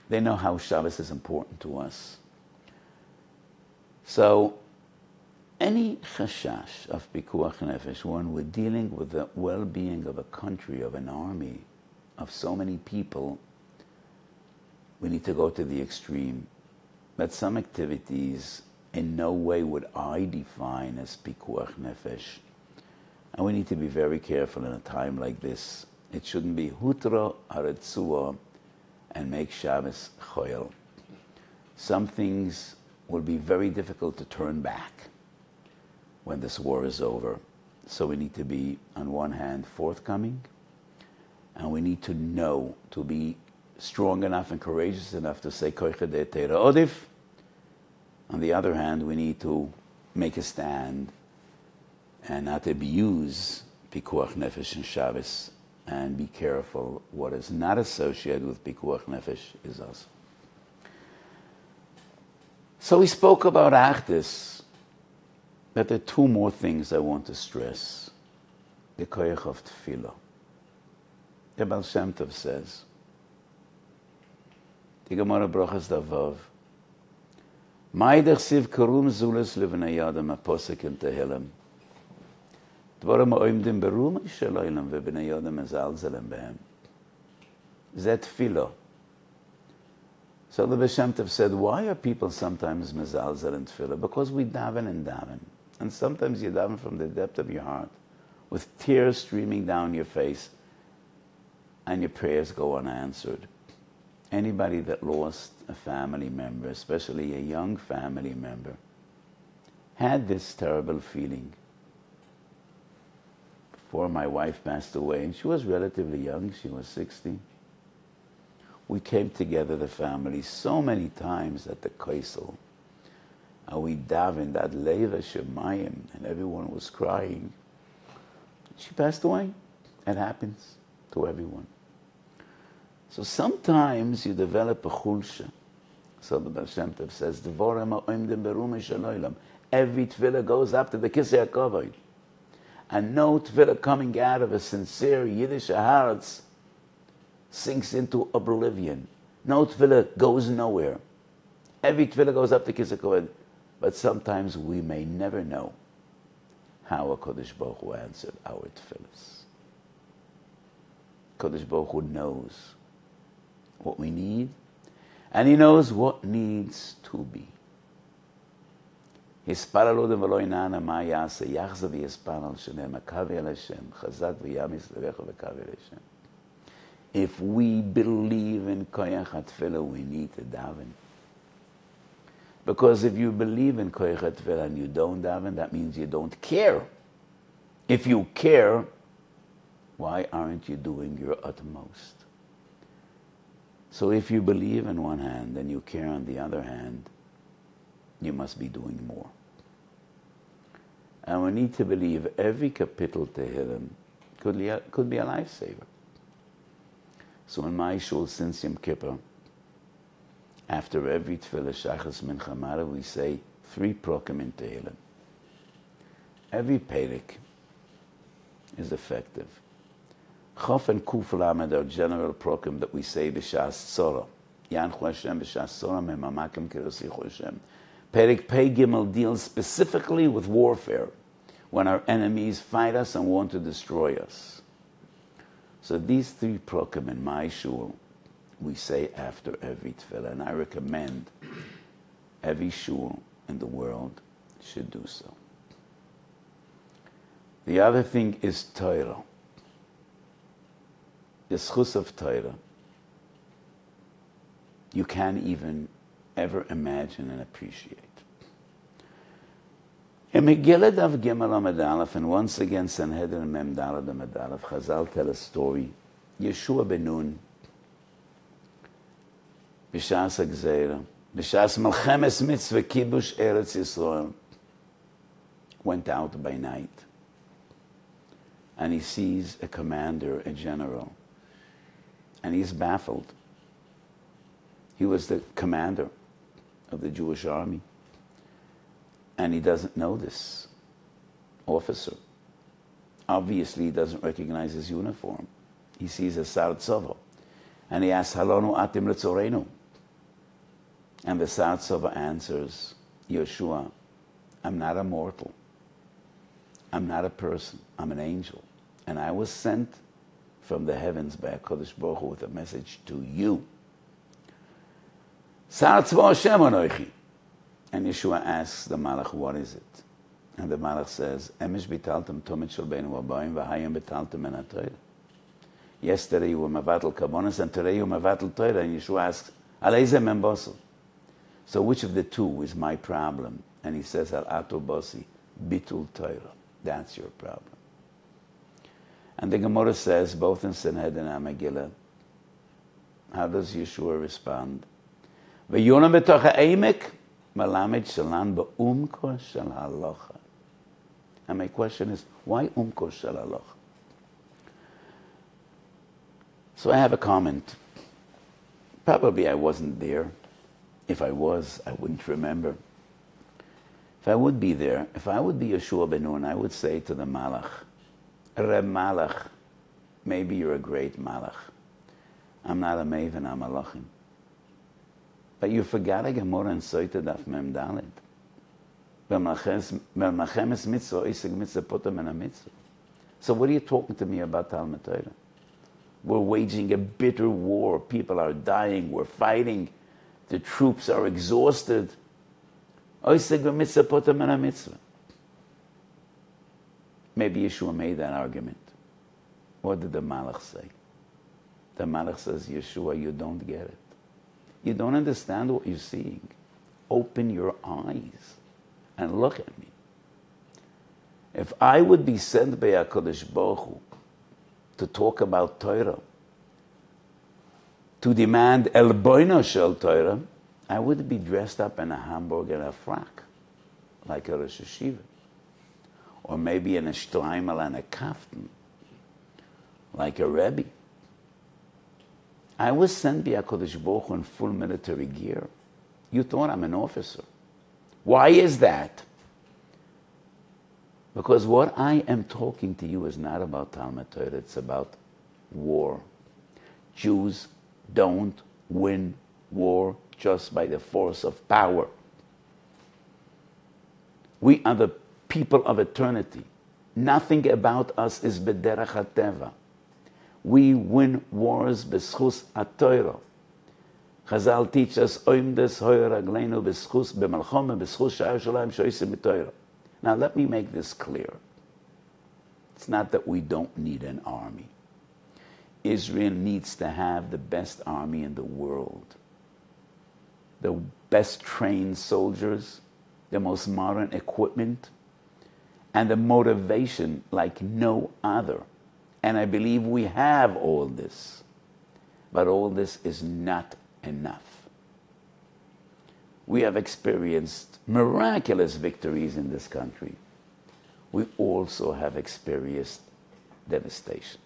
They know how Shabbos is important to us. So, any chashash of pikuach nefesh, when we're dealing with the well-being of a country, of an army, of so many people, we need to go to the extreme. But some activities in no way would I define as pikuach nefesh. And we need to be very careful in a time like this. It shouldn't be hutra aretzua and make Shabbos choyel. Some things will be very difficult to turn back when this war is over. So we need to be, on one hand, forthcoming, and we need to know, to be strong enough and courageous enough to say, koiche de teira odif. On the other hand, we need to make a stand and not abuse pikuach nefesh and Shabbos, and be careful what is not associated with pikuach nefesh is us. So we spoke about achdus, but there are two more things I want to stress. The koyach of tefillah. The Baal Shem Tov says, the Gemara Brachas Davav, Ma'idach siv karum zulas levnei Adam, a posek in Tehillim. Dvarim ha'oimdim berum shel olam v'bnei Adam mezalzelem behem. Zet tefillah. So the Baal Shem Tov said, why are people sometimes mezalzel in tefillah? Because we daven and daven. And sometimes you daven from the depth of your heart, with tears streaming down your face, and your prayers go unanswered. Anybody that lost a family member, especially a young family member, had this terrible feeling. Before my wife passed away, and she was relatively young, she was 60, we came together, the family, so many times at the Kaisel, and we davened at Leva Shemayim, and everyone was crying. She passed away. It happens to everyone. So sometimes you develop a chulsha. So the Baal Shem Tov says, every tefillah goes up to the Kisei HaKavod. And no tefillah coming out of a sincere Yiddish heart sinks into oblivion. No tefillah goes nowhere. Every tefillah goes up to Kisei HaKavod. But sometimes we may never know how a Kodesh Baruch Hu answered our tefillahs. Kodesh Baruch Hu knows what we need, and He knows what needs to be. If we believe in Koyach HaTefillah, we need to daven. Because if you believe in Koyach HaTefillah and you don't daven, that means you don't care. If you care, why aren't you doing your utmost? So if you believe in one hand and you care on the other hand, you must be doing more. And we need to believe every kapitel Tehillim could be a lifesaver. So in my shul, since Yom Kippur, after every tefillah, Shachas, Mincha, Marav, we say 3 prokim in Tehillim. Every perik is effective. Chof and Kuf Lamed are general prokim that we say b'shas tzora. Yanchu Hashem b'shas tzora memamakim kirosichu Hashem. Perik Pei Gimel deals specifically with warfare, when our enemies fight us and want to destroy us. So these 3 prokim in my shul, we say after every tefillah, and I recommend every shul in the world should do so. The other thing is Torah. The schus of Torah, you can't even ever imagine and appreciate. In Megillah Daf Gimel Amud Aleph, and once again Sanhedrin Mem Daled Amud Aleph, Chazal tell a story. Yeshua ben Nun, b'shas ha'gzeira, b'shas Melchemes Mitzvah Kibush Eretz Yisrael, went out by night, and he sees a commander, a general, and he's baffled. He was the commander of the Jewish army, and he doesn't know this officer. Obviously, he doesn't recognize his uniform. He sees a Sar Tzova, and he asks, Halonu atim letzorenu? And the Sar Tzova answers, Yeshua, I'm not a mortal. I'm not a person. I'm an angel. And I was sent from the heavens by HaKadosh Baruch Hu with a message to you. Sar Tzva Hashem anoichi. And Yeshua asks the Malach, what is it? And the Malach says, Emesh bitaltem tomit shel beinu abayim v'hayim bitaltem en ha-Torah. Yesterday you were mevatel kavonos, and today you were mevatel Torah. And Yeshua asks, Aleize membosel. So which of the two is my problem? And he says, Al ato bosi, bitul Torah. That's your problem. And the Gemara says, both in Sanhedrin and Megillah, how does Yeshua respond? V'yonam b'toch ha'emek, malamed shalan ba'umko shel halacha. And my question is, why umko shel halacha? So I have a comment. Probably I wasn't there. If I was, I wouldn't remember. If I would be there, if I would be Yeshua ben Nun, I would say to the Malach, Reb Malach, maybe you're a great Malach. I'm not a maven, I'm a Malachim. But you forgot a Gemara in Soita Daf Mem Dalet. B'Melchemes Mitzvah, Isig Mitzvah, Potem en ha-Mitzvah. So what are you talking to me about Talmud Torah? We're waging a bitter war. People are dying. We're fighting. The troops are exhausted. Isig mitzvah, Potem en ha-Mitzvah. Maybe Yeshua made that argument. What did the Malach say? The Malach says, Yeshua, you don't get it. You don't understand what you're seeing. Open your eyes and look at me. If I would be sent by HaKadosh Baruch Hu to talk about Torah, to demand El Boino Shel Torah, I would be dressed up in a hamburger and a frock, like a Rosh Hashiva. Or maybe in a shtreimel and a kaftan, like a Rebbe. I was sent by HaKadosh Baruch Hu in full military gear. You thought I'm an officer. Why is that? Because what I am talking to you is not about Talmud Torah, it's about war. Jews don't win war just by the force of power. We are the people of eternity. Nothing about us is b'derech hateva. We win wars b'schus HaTorah. Chazal teach us, oimdes hoyer agleinu b'schus b'malchoma b'schus sha'ar shalayim shoysim b'Torah. Now let me make this clear. It's not that we don't need an army. Israel needs to have the best army in the world. The best trained soldiers, the most modern equipment, and the motivation like no other. And I believe we have all this. But all this is not enough. We have experienced miraculous victories in this country. We also have experienced devastation.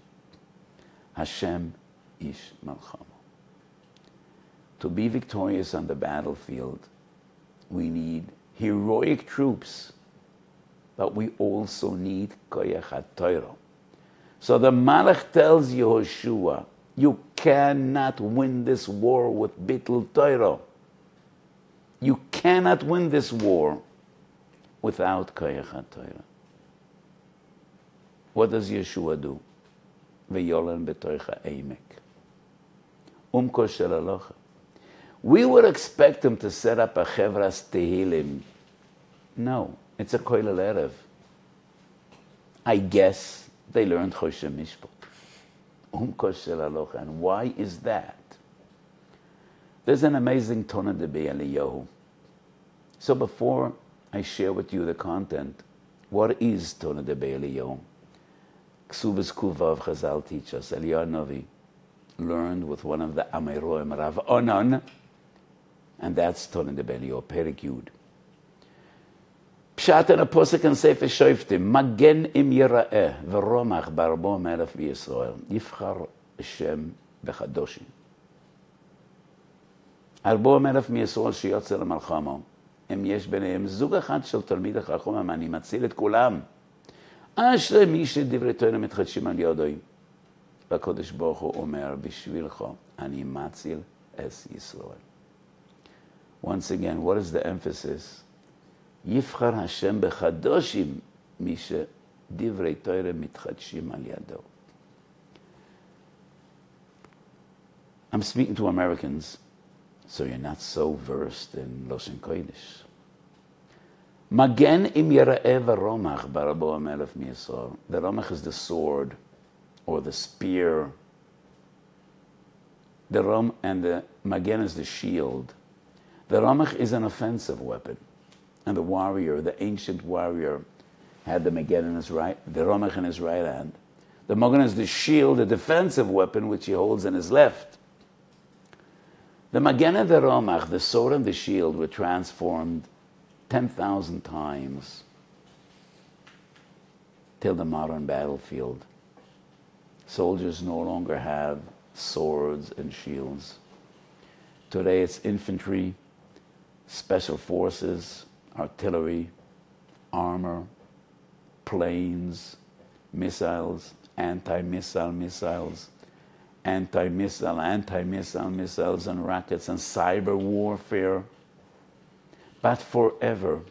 Hashem ish malchama. To be victorious on the battlefield, we need heroic troops, but we also need koyach HaTorah. So the Malach tells Yehoshua, you cannot win this war with bittul Torah. You cannot win this war without koyach HaTorah. What does Yeshua do? V'yolan b'toicha eimek. Umko shel halacha. We would expect him to set up a chevras tehillim. No, it's a koilel erev. I guess they learned Choshe Mishpat. Umko shel halacha. And why is that? There's an amazing Tona de Be'eliyahu. So before I share with you the content, what is Tona de Be'eliyahu? Ksubas Kuvav Chazal teach us. Eliyahu Novi learned with one of the Ameroim, Rav Onan, and that's Tona de Be'eliyahu, Perik Yud. Pshat in a posuk in Sefer Shoftim, Magen im Yera'eh, v'romach barbo melech v'Yisrael, Yifchar Hashem b'chadoshim. ארבו מלף מישראל שיוצא למלחמה, אם יש ביניהם זוג אחד של תלמיד החכם, אני מציל את כולם. אשרי מי שדברי תורה מתחדשים על ידו. והקדוש ברוך הוא אומר, בשבילך אני מציל את ישראל. Once again, what is the emphasis? יבחר השם בחדושים, מי שדברי תורה מתחדשים על ידו. I'm speaking to Americans, so you're not so versed in Loshen Kodesh. Magen im Yera'eh v'romach barabo amelef miyisrael. The romach is the sword or the spear. The rom and the magen is the shield. The romach is an offensive weapon, and the warrior, the ancient warrior, had the magen in his right, the romach in his right hand. The magen is the shield, the defensive weapon which he holds in his left. The Magen and the Romach, the sword and the shield, were transformed 10,000 times till the modern battlefield. Soldiers no longer have swords and shields. Today it's infantry, special forces, artillery, armor, planes, missiles, anti-missile missiles, anti-missile missiles and rockets and cyber warfare. But forever,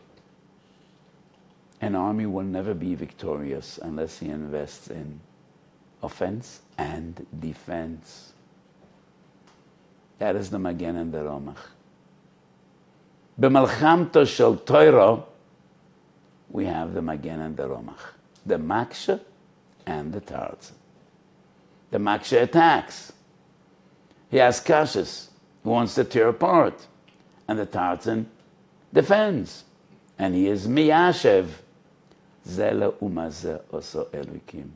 an army will never be victorious unless he invests in offense and defense. That is the Magen and the Romach. B'malchamto shel Torah, we have the Magen and the Romach. the maksha and the tarzan. The maksha attacks. He has kashas. He wants to tear apart. And the tarzan defends. And he is miyashev. Zela umaze oso elikim.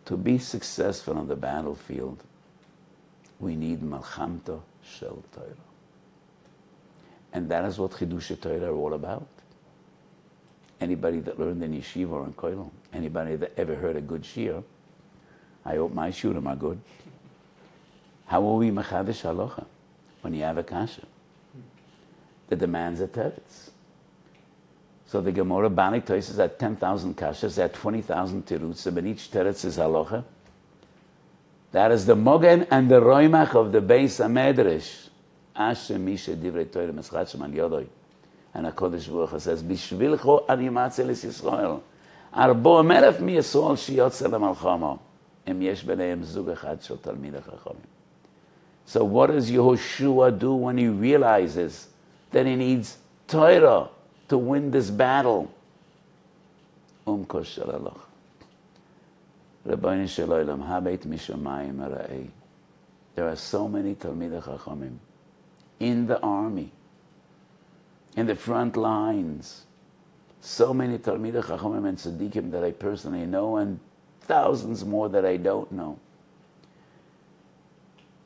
To be successful on the battlefield, we need malchamto shel Torah. And that is what Chidush Torah are all about. Anybody that learned in yeshiva or in kollel, anybody that ever heard a good shiur, I hope my shiurim are good. How will we machadish halacha when you have a kasha? The demands are teretz. So the Gemara Banik Tosis had 10,000 kashas, they had 20,000 tirutzim, and each teretz is halacha. That is the mogen and the roimach of the Beis HaMedrash. Asher mishe divrei Torah meschat sheman yodoi. And HaKadosh Baruch Hu says, Bishvilcho ani matzel es Yisrael. Arbo melef mi Yisrael shiyotze lemalchama. Em yesh b'neim zug echad shel talmidei chachamim. So what does Yehoshua do when he realizes that he needs Torah to win this battle? Koshel aloch. Rabbeinu shel olam, habeit mishamayim ara'ei. There are so many talmidei chachamim in the army, in the front lines. So many talmidei chachamim and tzaddikim that I personally know, and thousands more that I don't know.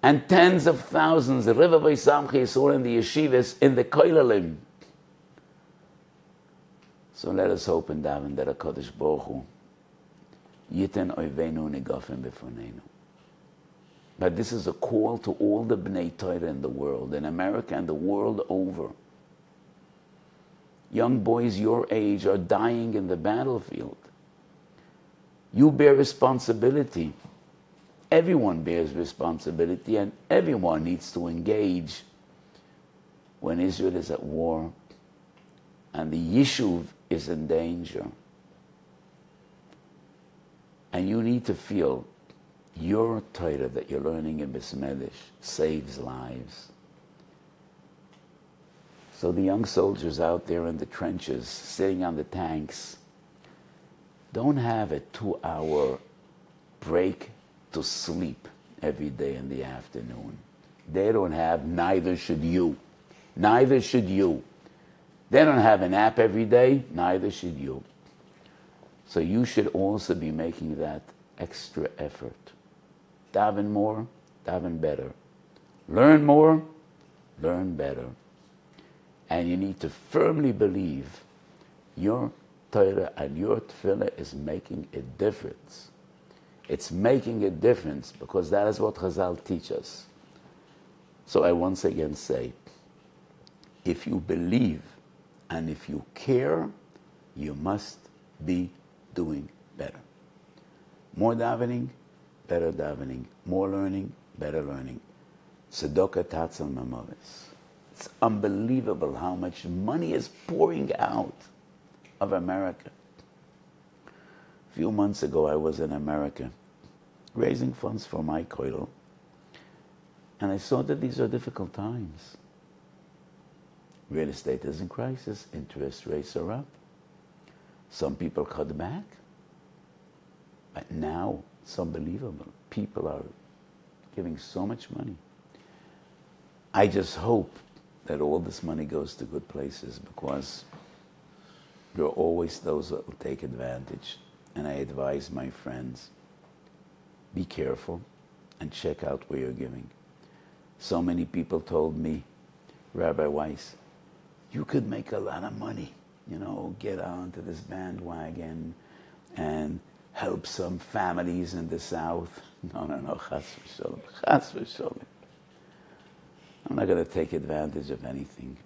And tens of thousands, Revavai Samchi Yisrael in the yeshivas, in the koilelim. So let us hope and daven that HaKadosh Baruch Hu Yiten oivenu negafim befonenu. But this is a call to all the Bnei Torah in the world, in America and the world over. Young boys your age are dying in the battlefield. You bear responsibility. Everyone bears responsibility, and everyone needs to engage when Israel is at war and the Yishuv is in danger. And you need to feel your Torah that you're learning in Bismillah saves lives. So the young soldiers out there in the trenches, sitting on the tanks, don't have a 2-hour break to sleep every day in the afternoon. They don't have, neither should you. Neither should you. They don't have a nap every day, neither should you. So you should also be making that extra effort. Daven more, daven better. Learn more, learn better. And you need to firmly believe your Torah and your tefillah is making a difference. It's making a difference because that is what Chazal teach us. So I once again say, if you believe and if you care, you must be doing better. More davening, better davening. More learning, better learning. Tzedakah tatzal mamavis. It's unbelievable how much money is pouring out of America. A few months ago, I was in America raising funds for my kollel, and I saw that these are difficult times. Real estate is in crisis, interest rates are up. Some people cut back, but now it's unbelievable. People are giving so much money. I just hope that all this money goes to good places, because there are always those that will take advantage. And I advise my friends, be careful and check out where you're giving. So many people told me, Rabbi Weiss, you could make a lot of money, get onto this bandwagon and help some families in the South. No, chas v'sholem. I'm not going to take advantage of anything.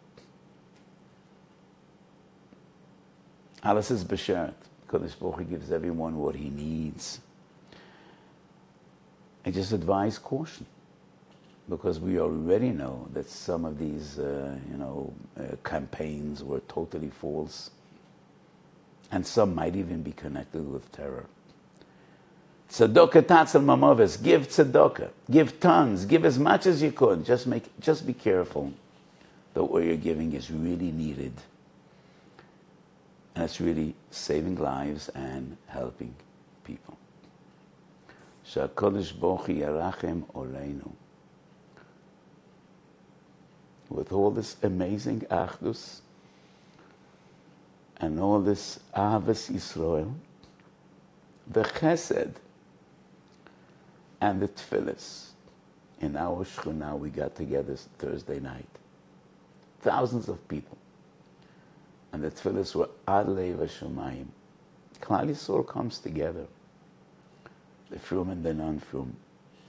Alles is b'sheret. Kodesh Baruch Hu gives everyone what he needs. I just advise caution, because we already know that some of these, campaigns were totally false, and some might even be connected with terror. Tzedakah tatzal mamavis. Give tzedakah. Give tons. Give as much as you could. Just be careful that what you're giving is really needed. And it's really saving lives and helping people. שהקדוש ברוך הוא ירחם עלינו. With all this amazing achdus and all this Ahavas Yisrael, the chesed and the tefillas. In our shchuna, we got together Thursday night. Thousands of people. And the tefillas were Ad Lev HaShamayim. Klal Yisrael comes together. The frum and the non-frum.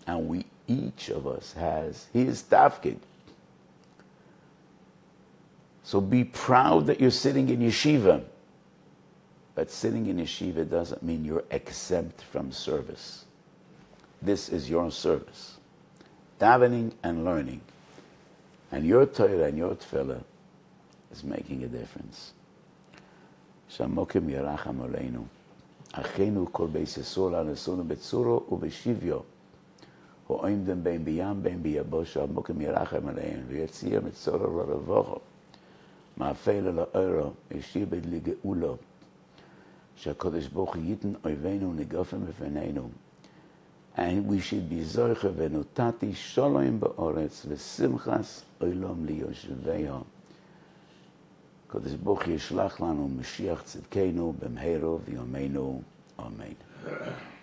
And we, each of us has his tafkid. So be proud that you're sitting in yeshiva. But sitting in yeshiva doesn't mean you're exempt from service. This is your service. Davening and learning. And your Torah and your tefillah is making a difference. Shamokim Yeracham Aleinu. Achenu kol beis Yisrael anesunu betzuro ubeshivyo. Ho'oimdem ben biyam ben biyabosha. Shamokim Yeracham Aleinu. V'yetziyah mitzora l'ravocho. Ma'afela la'ora. Yeshibed lige'ulo. שהקדוש ברוך הוא ייתן אויבינו נגופם בפנינו. And we should be zoiche ונותתי שלום באורץ ושמחס אוילום ליושביה. הקדוש ברוך הוא ישלח לנו משיח צדקנו במהרו ויומנו. אמן.